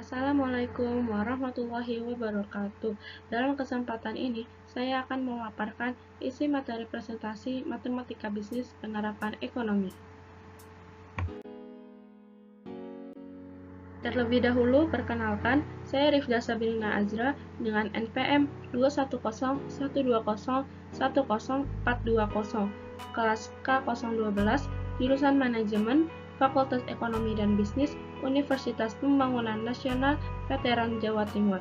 Assalamualaikum warahmatullahi wabarakatuh. Dalam kesempatan ini, saya akan memaparkan isi materi presentasi Matematika Bisnis Penerapan Ekonomi. Terlebih dahulu, perkenalkan, saya Rifda Sabrina Azra dengan NPM 21012010420, kelas K012, jurusan Manajemen, Fakultas Ekonomi dan Bisnis, Universitas Pembangunan Nasional, Veteran Jawa Timur.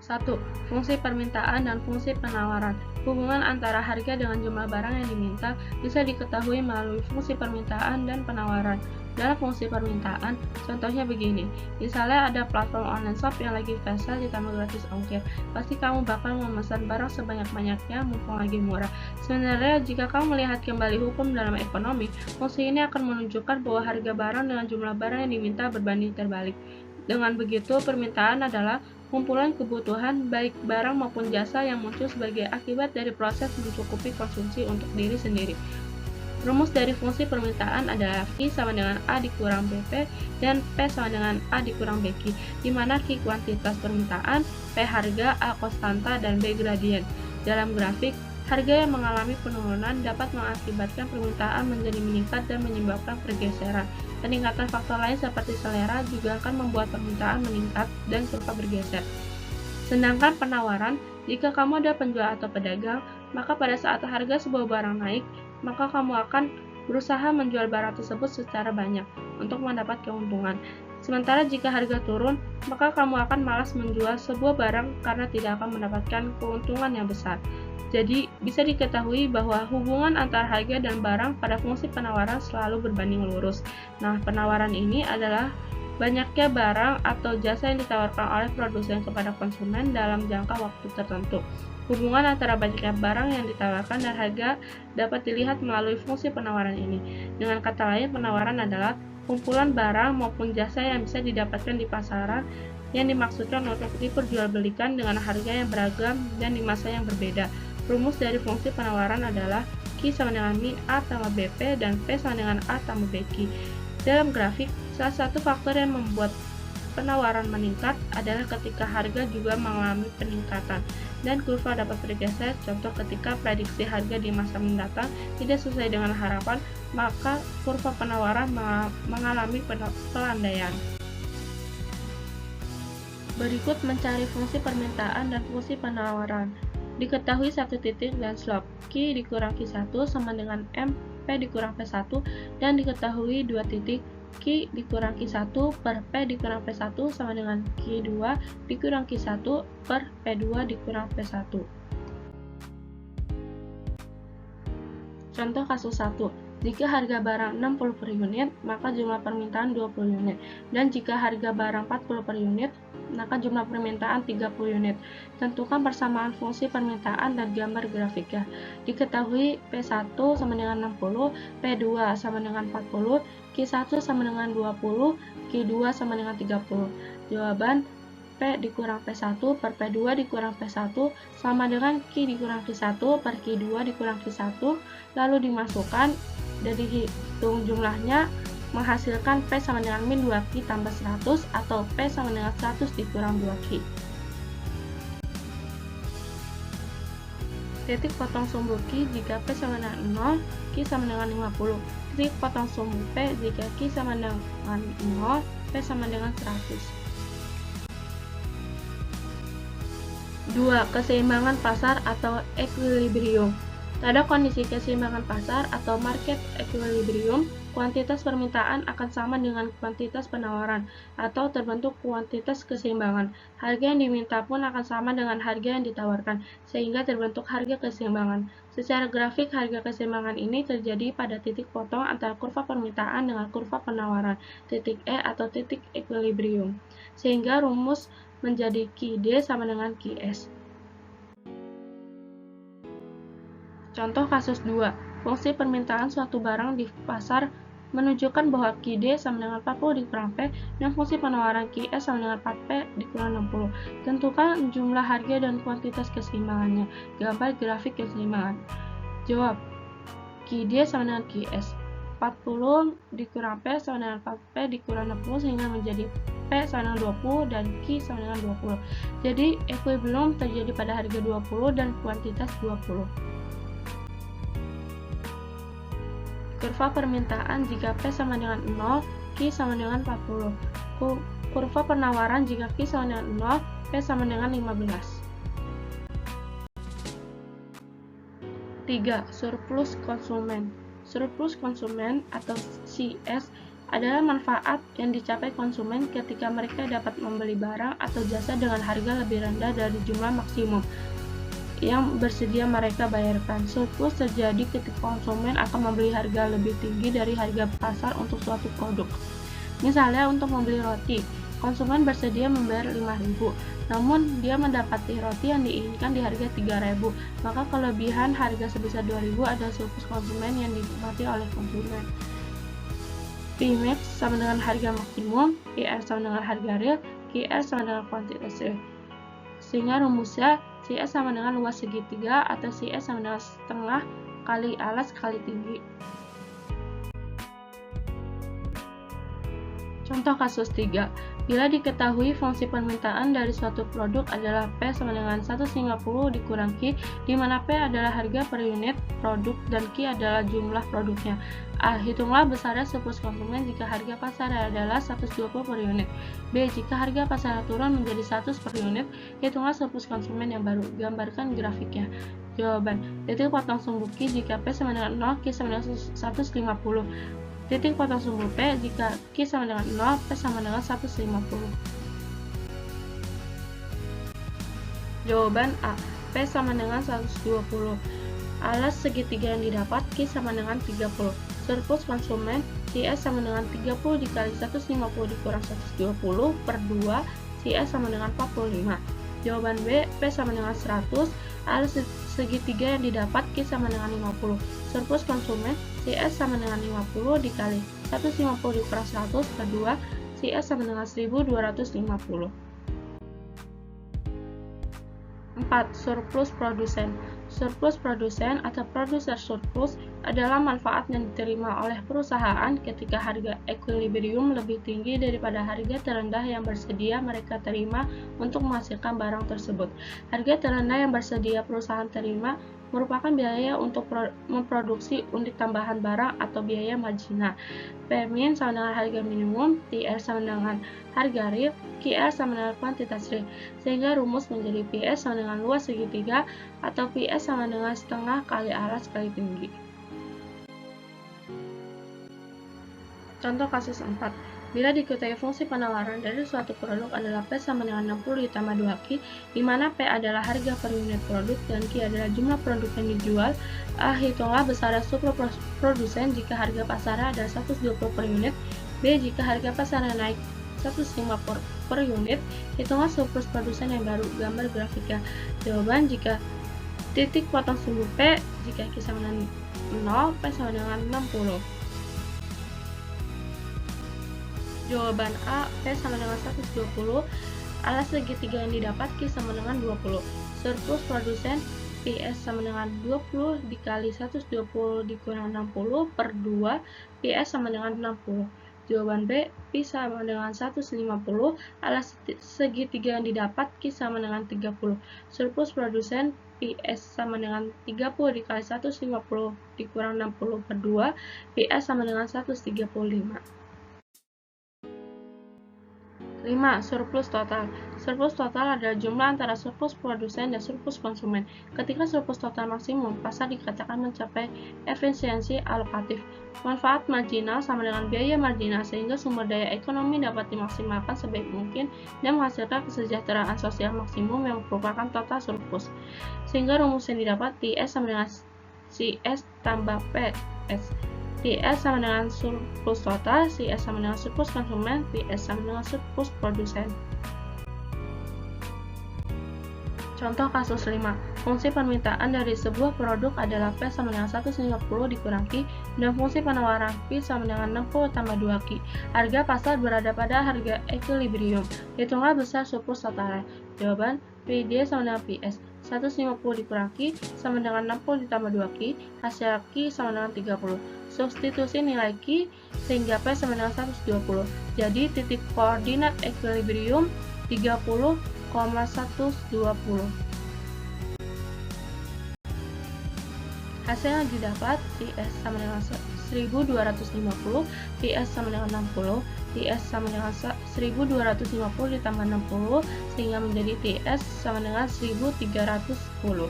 1. Fungsi permintaan dan fungsi penawaran. Hubungan antara harga dengan jumlah barang yang diminta bisa diketahui melalui fungsi permintaan dan penawaran. Dalam fungsi permintaan, contohnya begini, misalnya ada platform online shop yang lagi flash sale ditambah gratis ongkir, pasti kamu bakal memesan barang sebanyak-banyaknya mumpung lagi murah. Sebenarnya, jika kamu melihat kembali hukum dalam ekonomi, fungsi ini akan menunjukkan bahwa harga barang dengan jumlah barang yang diminta berbanding terbalik. Dengan begitu, permintaan adalah kumpulan kebutuhan baik barang maupun jasa yang muncul sebagai akibat dari proses mencukupi konsumsi untuk diri sendiri. Rumus dari fungsi permintaan adalah Q sama dengan A dikurang BP dan P sama dengan A dikurang BQ, di mana Q kuantitas permintaan, P harga, A konstanta, dan B gradien. Dalam grafik, harga yang mengalami penurunan dapat mengakibatkan permintaan menjadi meningkat dan menyebabkan pergeseran. Peningkatan faktor lain seperti selera juga akan membuat permintaan meningkat dan kurva bergeser. Sedangkan penawaran, jika kamu ada penjual atau pedagang, maka pada saat harga sebuah barang naik, maka kamu akan berusaha menjual barang tersebut secara banyak untuk mendapat keuntungan. Sementara jika harga turun, maka kamu akan malas menjual sebuah barang karena tidak akan mendapatkan keuntungan yang besar. Jadi, bisa diketahui bahwa hubungan antara harga dan barang pada fungsi penawaran selalu berbanding lurus. Nah, penawaran ini adalah banyaknya barang atau jasa yang ditawarkan oleh produsen kepada konsumen dalam jangka waktu tertentu. Hubungan antara banyaknya barang yang ditawarkan dan harga dapat dilihat melalui fungsi penawaran ini. Dengan kata lain, penawaran adalah kumpulan barang maupun jasa yang bisa didapatkan di pasaran yang dimaksudkan untuk diperjualbelikan dengan harga yang beragam dan di masa yang berbeda. Rumus dari fungsi penawaran adalah Q sama dengan Mi A tambah BP dan P sama dengan A tambah BQ. Dalam grafik, salah satu faktor yang membuat penawaran meningkat adalah ketika harga juga mengalami peningkatan dan kurva dapat bergeser. Contoh, ketika prediksi harga di masa mendatang tidak sesuai dengan harapan, maka kurva penawaran mengalami pelandaian. Berikut mencari fungsi permintaan dan fungsi penawaran. Diketahui satu titik dan slope Q dikurang Q1 sama dengan M P dikurang P1, dan diketahui dua titik Q dikurang Q1 per P dikurang P1 sama dengan Q2 dikurang Q1 per P2 dikurang P1. Contoh kasus 1. Jika harga barang 60 per unit, maka jumlah permintaan 20 unit. Dan jika harga barang 40 per unit, maka jumlah permintaan 30 unit. Tentukan persamaan fungsi permintaan dan gambar grafiknya. Diketahui P1 sama dengan 60, P2 sama dengan 40, Q1 sama dengan 20, Q2 sama dengan 30. Jawaban P dikurang P1 per P2 dikurang P1 sama dengan Q dikurang Q1 per Q2 dikurang Q1, lalu dimasukkan dan dihitung jumlahnya, menghasilkan P sama dengan min 2Q tambah 100 atau P sama dengan 100 dikurang 2Q. Titik potong sumbu Q jika P sama dengan 0, Q sama dengan 50. Titik potong sumbu P jika Q sama dengan 0, P sama dengan 100. 2. Keseimbangan pasar atau equilibrium. Pada kondisi keseimbangan pasar atau market equilibrium, kuantitas permintaan akan sama dengan kuantitas penawaran atau terbentuk kuantitas keseimbangan. Harga yang diminta pun akan sama dengan harga yang ditawarkan, sehingga terbentuk harga keseimbangan. Secara grafik, harga keseimbangan ini terjadi pada titik potong antara kurva permintaan dengan kurva penawaran, titik E atau titik equilibrium, sehingga rumus menjadi QD sama dengan QS. Contoh kasus 2. Fungsi permintaan suatu barang di pasar menunjukkan bahwa QD sama dengan 40 dikurang P dan fungsi penawaran QS sama dengan 4P dikurang 60. Tentukan jumlah harga dan kuantitas keseimbangannya. Gambar grafik keseimbangan. Jawab, QD sama dengan QS. 40 dikurang P sama dengan 4P dikurang 60 sehingga menjadi P sama dengan 20 dan Q sama dengan 20. Jadi equilibrium terjadi pada harga 20 dan kuantitas 20. Kurva permintaan jika P sama dengan 0, Q sama dengan 40. Kurva penawaran jika Q sama dengan 0, P sama dengan 15. 3. Surplus konsumen. Surplus konsumen atau CS adalah manfaat yang dicapai konsumen ketika mereka dapat membeli barang atau jasa dengan harga lebih rendah dari jumlah maksimum yang bersedia mereka bayarkan. Surplus terjadi ketika konsumen akan membeli harga lebih tinggi dari harga pasar untuk suatu produk. Misalnya untuk membeli roti, konsumen bersedia membayar 5.000, namun dia mendapati roti yang diinginkan di harga 3.000, maka kelebihan harga sebesar 2.000 adalah surplus konsumen yang dinikmati oleh konsumen. Pmax sama dengan harga maksimum, PR sama dengan harga real, QR sama dengan kuantitas real. Sehingga rumusnya CS sama dengan luas segitiga atau CS sama dengan setengah kali alas kali tinggi. Contoh kasus 3. Bila diketahui fungsi permintaan dari suatu produk adalah P sama dengan 150 dikurang Q, di mana P adalah harga per unit produk dan Q adalah jumlah produknya. A. Hitunglah besarnya surplus konsumen jika harga pasar adalah 120 per unit. B. Jika harga pasar turun menjadi 100 per unit, hitunglah surplus konsumen yang baru. Gambarkan grafiknya. Jawaban. Titik potong sumbu Q jika P sama dengan 0, Q sama dengan 150. Titik potong sumbu P jika Q sama dengan 0, P sama dengan 150. Jawaban A. P sama dengan 120. Alas segitiga yang didapat Q sama dengan 30. Surplus konsumen CS sama dengan 30 dikali 150 dikurang 120 per 2, CS sama dengan 45. Jawaban B. P sama dengan 100. Alas segitiga yang didapat Q sama dengan 50. Surplus konsumen CS sama dengan 50 dikali 150 dikurang 100 per 2, CS sama dengan 1250. 4. Surplus produsen. Surplus produsen atau producer surplus adalah manfaat yang diterima oleh perusahaan ketika harga equilibrium lebih tinggi daripada harga terendah yang bersedia mereka terima untuk menghasilkan barang tersebut. Harga terendah yang bersedia perusahaan terima merupakan biaya untuk memproduksi unit tambahan barang atau biaya marginal. Pmin sama dengan harga minimum, TR sama dengan harga real, QR sama dengan kuantitas real, sehingga rumus menjadi PS sama dengan luas segitiga atau PS sama dengan setengah kali alas kali tinggi. Contoh kasus 4. Bila diketahui fungsi penawaran dari suatu produk adalah P sama dengan 60 ditambah 2Q, di mana P adalah harga per unit produk dan Q adalah jumlah produk yang dijual, hitunglah besarnya surplus produsen jika harga pasarnya adalah 120 per unit, B jika harga pasarnya naik 150 per unit, hitunglah surplus produsen yang baru. Gambar grafiknya. Jawaban jika titik potong sumbu P jika Q sama dengan 0, P sama dengan 60. Jawaban A. P sama dengan 120. Alas segitiga yang didapat Q sama dengan 20. Surplus produsen PS sama dengan 20 dikali 120 dikurang 60 per 2, PS sama dengan 60. Jawaban B. P sama dengan 150. Alas segitiga yang didapat Q sama dengan 30. Surplus produsen PS sama dengan 30 dikali 150 dikurang 60 per 2, PS sama dengan 135. 5. Surplus total. Surplus total adalah jumlah antara surplus produsen dan surplus konsumen. Ketika surplus total maksimum, pasar dikatakan mencapai efisiensi alokatif. Manfaat marginal sama dengan biaya marginal sehingga sumber daya ekonomi dapat dimaksimalkan sebaik mungkin dan menghasilkan kesejahteraan sosial maksimum yang merupakan total surplus. Sehingga rumus yang didapat TS sama dengan CS tambah PS. TS sama dengan surplus total, CS sama dengan surplus konsumen, PS sama dengan surplus produsen. Contoh kasus 5. Fungsi permintaan dari sebuah produk adalah P sama dengan 150 dikurang Q, dan fungsi penawaran P sama dengan 60 tambah 2Q. Harga pasar berada pada harga equilibrium. Hitunglah besar surplus totalnya. Jawaban PD sama dengan PS. 150 dikurangi sama dengan 60 ditambah 2Q, hasil Q sama dengan 30. Substitusi nilai Q sehingga P sama dengan 120. Jadi titik koordinat equilibrium 30,120. Hasil yang didapat TS sama dengan 1250, TS sama dengan 60, TS sama dengan 1250 ditambah 60 sehingga menjadi TS sama dengan 1310.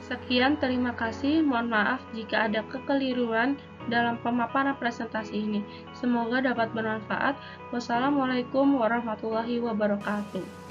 Sekian, terima kasih. Mohon maaf jika ada kekeliruan dalam pemaparan presentasi ini. Semoga dapat bermanfaat. Wassalamualaikum warahmatullahi wabarakatuh.